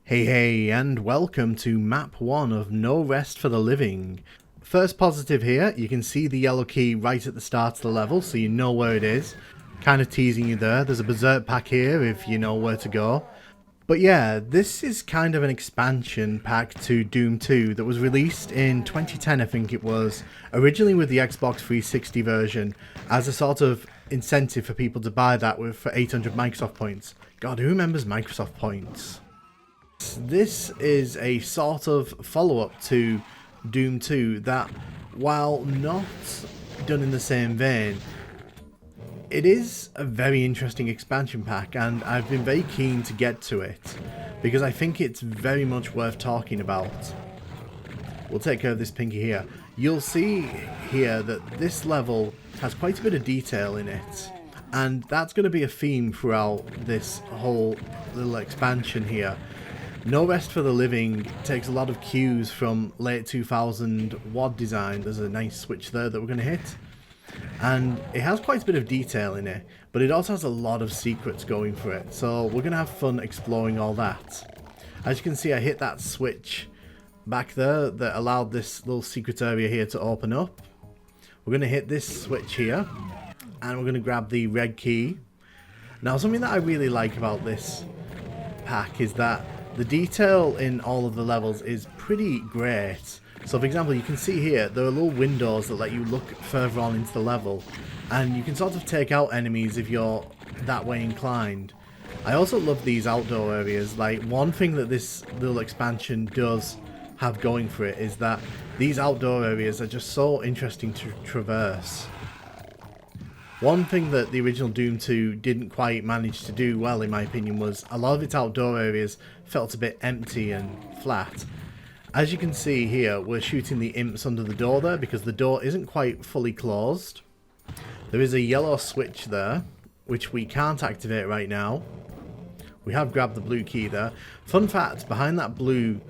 Hey, and welcome to map 1 of No Rest for the Living. First positive here, you can see the yellow key right at the start of the level, so you know where it is. Kind of teasing you there. There's a berserk pack here if you know where to go. But yeah, this is kind of an expansion pack to Doom 2 that was released in 2010, I think it was, originally with the Xbox 360 version, as a sort of incentive for people to buy that for 800 Microsoft points. God, who remembers Microsoft points? This is a sort of follow-up to Doom 2 that, while not done in the same vein, it is a very interesting expansion pack, and I've been very keen to get to it because I think it's very much worth talking about. We'll take care of this pinky here. You'll see here that this level has quite a bit of detail in it, and that's going to be a theme throughout this whole little expansion here. No Rest for the Living takes a lot of cues from late 2000 WAD design. There's a nice switch there that we're going to hit. And it has quite a bit of detail in it, but it also has a lot of secrets going for it. So we're going to have fun exploring all that. As you can see, I hit that switch back there that allowed this little secret area here to open up. We're going to hit this switch here, and we're going to grab the red key. Now, something that I really like about this pack is that the detail in all of the levels is pretty great. So for example, you can see here there are little windows that let you look further on into the level, and you can sort of take out enemies if you're that way inclined. I also love these outdoor areas. Like, one thing that this little expansion does have going for it is that these outdoor areas are just so interesting to traverse. One thing that the original Doom 2 didn't quite manage to do well, in my opinion, was a lot of its outdoor areas felt a bit empty and flat. As you can see here, we're shooting the imps under the door there because the door isn't quite fully closed. There is a yellow switch there, which we can't activate right now. We have grabbed the blue key there. Fun fact, behind that blue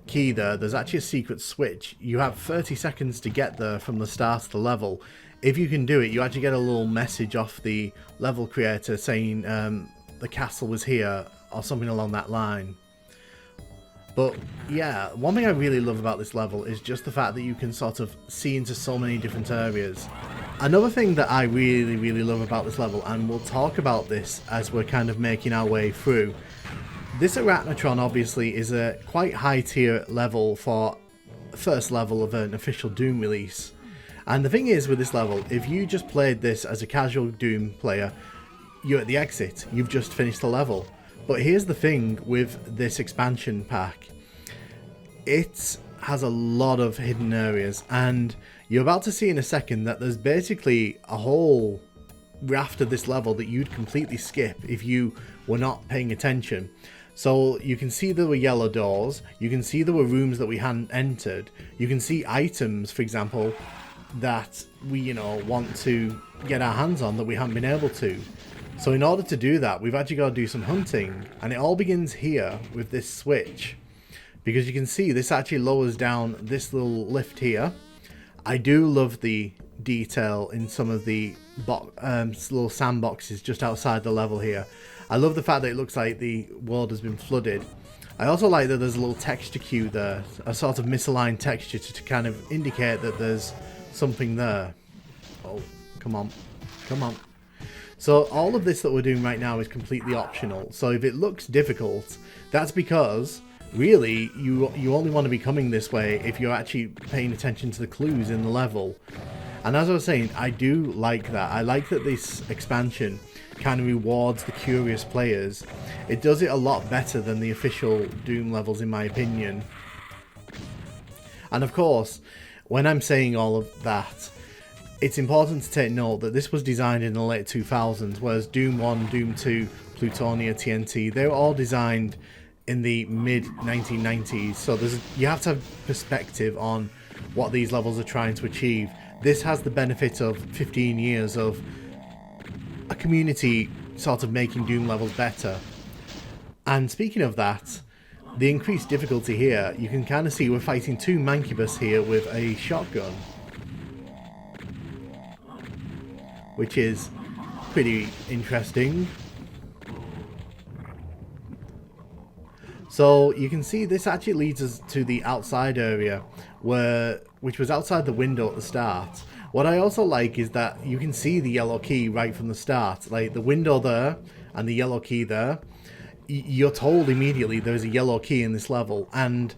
key there's actually a secret switch. You have 30 seconds to get there from the start of the level. If you can do it, you actually get a little message off the level creator saying the castle was here or something along that line. But yeah, one thing I really love about this level is just the fact that you can sort of see into so many different areas. Another thing that I really love about this level, and we'll talk about this as we're kind of making our way through, this Arachnotron obviously is a quite high tier level for the first level of an official Doom release. And the thing is with this level, if you just played this as a casual Doom player, you're at the exit, you've just finished the level. But here's the thing with this expansion pack. It has a lot of hidden areas, and you're about to see in a second that there's basically a whole raft of this level that you'd completely skip if you were not paying attention. So you can see there were yellow doors, you can see there were rooms that we hadn't entered, you can see items, for example, that we, want to get our hands on that we haven't been able to. So in order to do that, we've actually got to do some hunting, and it all begins here with this switch, because you can see this actually lowers down this little lift here. I do love the detail in some of the little sandboxes just outside the level here. I love the fact that it looks like the world has been flooded. I also like that there's a little texture cue there, a sort of misaligned texture to kind of indicate that there's something there. Oh, come on. So all of this that we're doing right now is completely optional. So if it looks difficult, that's because really you only want to be coming this way if you're actually paying attention to the clues in the level. And as I was saying, I do like that. I like that this expansion kind of rewards the curious players. It does it a lot better than the official Doom levels, in my opinion. And of course, when I'm saying all of that, it's important to take note that this was designed in the late 2000s, whereas Doom 1, Doom 2, Plutonia, TNT, they were all designed in the mid-1990s. So you have to have perspective on what these levels are trying to achieve. This has the benefit of 15 years of a community sort of making Doom levels better. And speaking of that, the increased difficulty here, you can kind of see we're fighting two Mancubus here with a shotgun, which is pretty interesting. So you can see this actually leads us to the outside area, which was outside the window at the start. What I also like is that you can see the yellow key right from the start, like the window there and the yellow key there. You're told immediately there's a yellow key in this level, and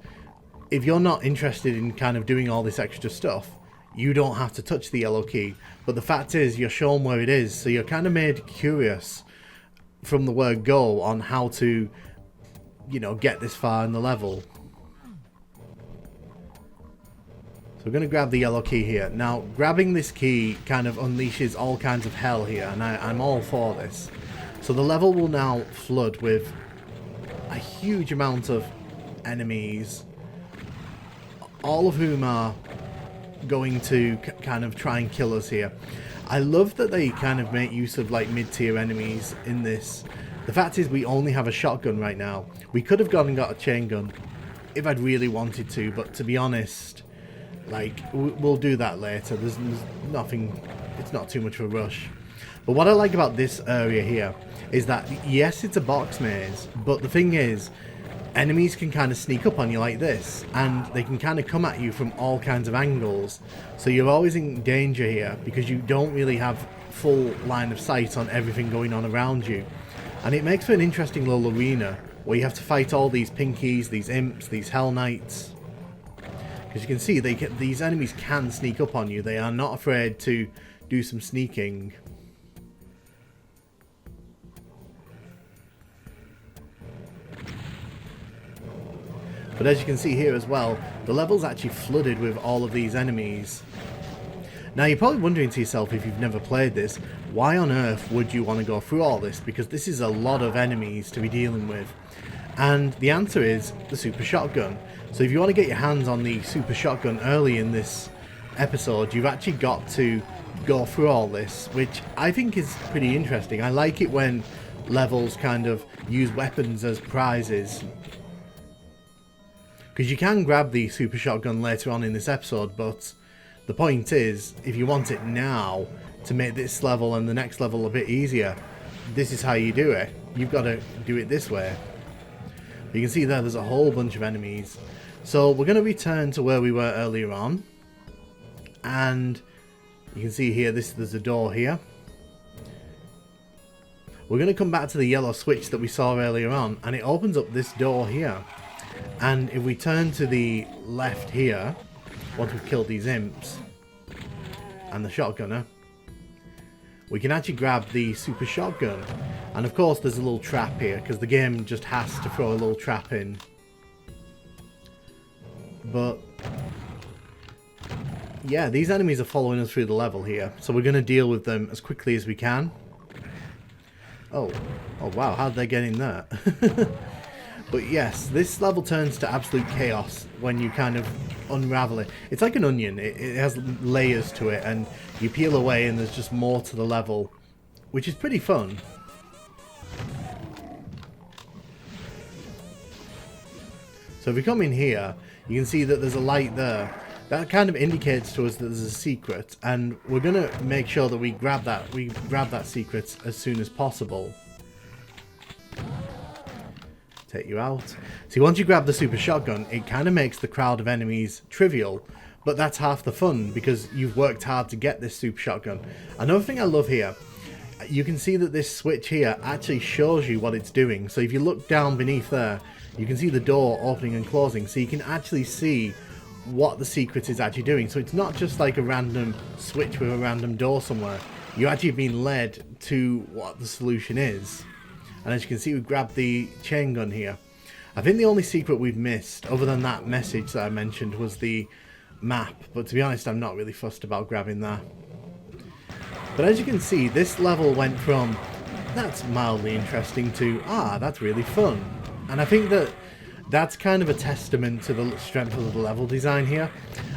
if you're not interested in kind of doing all this extra stuff, you don't have to touch the yellow key. But the fact is, you're shown where it is, so you're kind of made curious from the word go on how to, you know, get this far in the level. So we're going to grab the yellow key here. Now, grabbing this key kind of unleashes all kinds of hell here, and I'm all for this. So the level will now flood with a huge amount of enemies, all of whom are going to kind of try and kill us here. I love that they kind of make use of like mid-tier enemies in this. The fact is we only have a shotgun right now. We could have gone and got a chain gun if I'd really wanted to, but to be honest, like, we'll do that later. There's nothing, it's not too much of a rush. But what I like about this area here is that, yes, it's a box maze, but the thing is, enemies can kind of sneak up on you like this, and they can kind of come at you from all kinds of angles. So you're always in danger here, because you don't really have full line of sight on everything going on around you. And it makes for an interesting little arena, where you have to fight all these pinkies, these imps, these hell knights. Because you can see, these enemies can sneak up on you. They are not afraid to do some sneaking. But as you can see here as well, the level's actually flooded with all of these enemies. Now you're probably wondering to yourself, if you've never played this, why on earth would you want to go through all this? Because this is a lot of enemies to be dealing with. And the answer is the super shotgun. So if you want to get your hands on the super shotgun early in this episode, you've actually got to go through all this, which I think is pretty interesting. I like it when levels kind of use weapons as prizes. Because you can grab the super shotgun later on in this episode, but the point is, if you want it now to make this level and the next level a bit easier, this is how you do it. You've got to do it this way. You can see there's a whole bunch of enemies. So we're going to return to where we were earlier on. And you can see here, there's a door here. We're going to come back to the yellow switch that we saw earlier on, and it opens up this door here. And if we turn to the left here, once we've killed these imps and the shotgunner, we can actually grab the super shotgun. And of course there's a little trap here, because the game just has to throw a little trap in. But yeah, these enemies are following us through the level here, so we're going to deal with them as quickly as we can. Oh wow, how did they get in there? But yes, this level turns to absolute chaos when you kind of unravel it. It's like an onion. It has layers to it, and you peel away and there's just more to the level, which is pretty fun. So if we come in here, you can see that there's a light there. That kind of indicates to us that there's a secret, and we're going to make sure that we grab that secret as soon as possible. Take you out. See, once you grab the super shotgun, it kind of makes the crowd of enemies trivial, but that's half the fun, because you've worked hard to get this super shotgun. Another thing I love here, you can see that this switch here actually shows you what it's doing. So if you look down beneath there, you can see the door opening and closing, so you can actually see what the secret is actually doing. So it's not just like a random switch with a random door somewhere. You're actually being led to what the solution is. And as you can see, we grabbed the chain gun here. I think the only secret we've missed, other than that message that I mentioned, was the map. But to be honest, I'm not really fussed about grabbing that. But as you can see, this level went from, that's mildly interesting, to, that's really fun. And I think that that's kind of a testament to the strength of the level design here.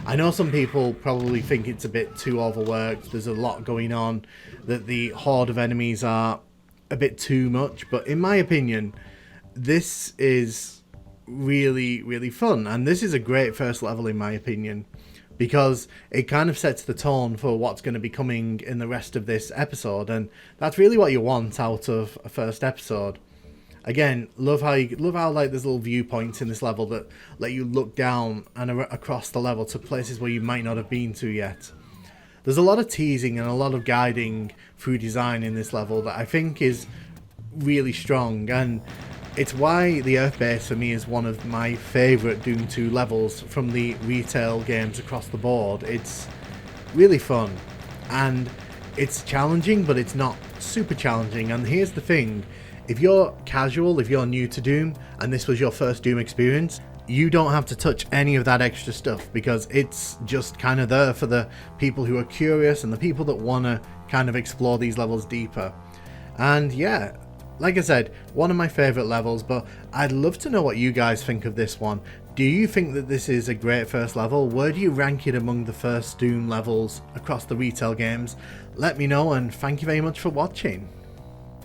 I know some people probably think it's a bit too overworked. There's a lot going on, that the horde of enemies are a bit too much, but in my opinion, this is really, really fun, and this is a great first level in my opinion, because it kind of sets the tone for what's going to be coming in the rest of this episode, and that's really what you want out of a first episode. Again, love how like there's little viewpoints in this level that let you look down and across the level to places where you might not have been to yet. There's a lot of teasing and a lot of guiding through design in this level that I think is really strong, and it's why the Earth Base for me is one of my favourite Doom 2 levels from the retail games across the board. It's really fun, and it's challenging, but it's not super challenging. And here's the thing, if you're casual, if you're new to Doom, and this was your first Doom experience, you don't have to touch any of that extra stuff, because it's just kind of there for the people who are curious and the people that want to kind of explore these levels deeper. And yeah, like I said, one of my favourite levels, but I'd love to know what you guys think of this one. Do you think that this is a great first level? Where do you rank it among the first Doom levels across the retail games? Let me know, and thank you very much for watching.